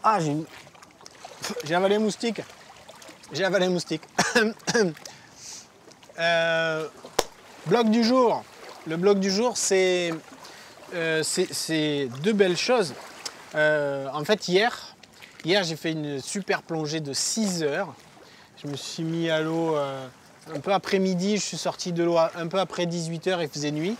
Ah, j'ai avalé un moustique. J'ai avalé un moustique. Bloc du jour. Le bloc du jour, c'est deux belles choses. En fait, hier j'ai fait une super plongée de 6 heures. Je me suis mis à l'eau un peu après-midi. Je suis sorti de l'eau un peu après 18 heures, il faisait nuit.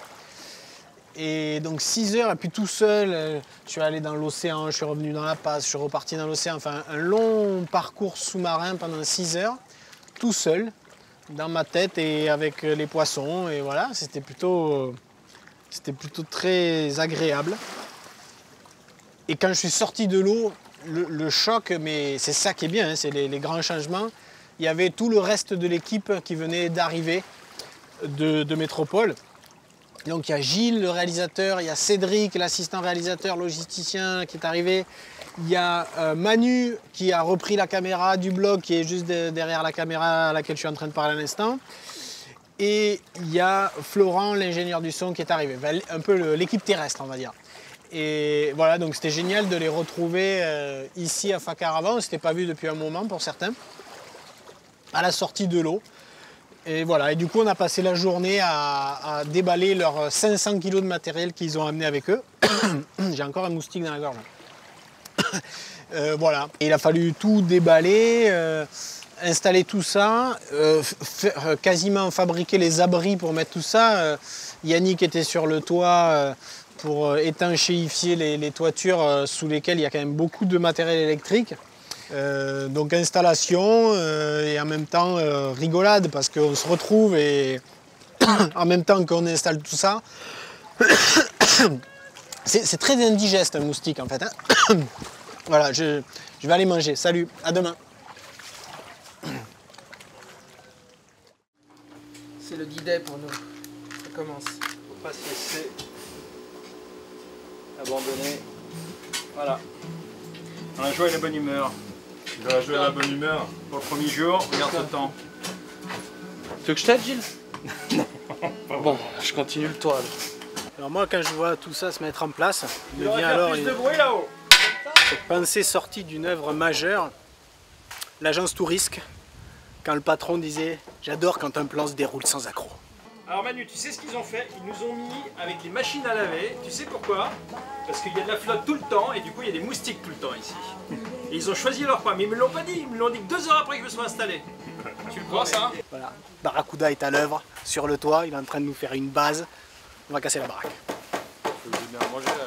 Et donc 6 heures, et puis tout seul, je suis allé dans l'océan, je suis revenu dans la Passe, je suis reparti dans l'océan. Enfin, un long parcours sous-marin pendant 6 heures, tout seul, dans ma tête et avec les poissons. Et voilà, c'était plutôt très agréable. Et quand je suis sorti de l'eau, le choc, mais c'est ça qui est bien, hein, c'est les grands changements. Il y avait tout le reste de l'équipe qui venait d'arriver de Métropole. Donc il y a Gilles, le réalisateur, il y a Cédric, l'assistant réalisateur, logisticien qui est arrivé. Il y a Manu qui a repris la caméra du blog, qui est juste derrière la caméra à laquelle je suis en train de parler à l'instant. Et il y a Florent, l'ingénieur du son, qui est arrivé. Un peu l'équipe terrestre, on va dire. Et voilà, donc c'était génial de les retrouver ici à Facarava. On ne s'était pas vu depuis un moment pour certains, à la sortie de l'eau. Et voilà, et du coup on a passé la journée à déballer leurs 500 kg de matériel qu'ils ont amené avec eux. J'ai encore un moustique dans la gorge. Voilà, et il a fallu tout déballer, installer tout ça, quasiment fabriquer les abris pour mettre tout ça. Yannick était sur le toit pour étanchéifier les toitures sous lesquelles il y a quand même beaucoup de matériel électrique. Donc installation et en même temps rigolade parce qu'on se retrouve et en même temps qu'on installe tout ça. C'est très indigeste un moustique en fait. Hein. Voilà, je vais aller manger. Salut, à demain. C'est le D-Day pour nous. Ça commence. Faut pas se laisser abandonner. Voilà. Dans la joie et la bonne humeur. Dans la joie et la bonne humeur. Pour le premier jour, regarde ce temps. Tu veux que je t'aide, Gilles? Bon, je continue le toit. Alors moi quand je vois tout ça se mettre en place, il me Il vient va faire alors plus de bruit là-haut. cette pensée sortie d'une œuvre majeure, l'agence Tourisque, quand le patron disait « J'adore quand un plan se déroule sans accroc ». Alors Manu, tu sais ce qu'ils ont fait? Ils nous ont mis avec des machines à laver. Tu sais pourquoi? Parce qu'il y a de la flotte tout le temps et du coup il y a des moustiques tout le temps ici. Et ils ont choisi leur coin, mais ils me l'ont pas dit, ils me l'ont dit que 2 heures après que je me sois installé. Tu le crois ça? Voilà, Barracuda est à l'œuvre sur le toit, il est en train de nous faire une base. On va casser la baraque. Faut que j'ai bien mangé là.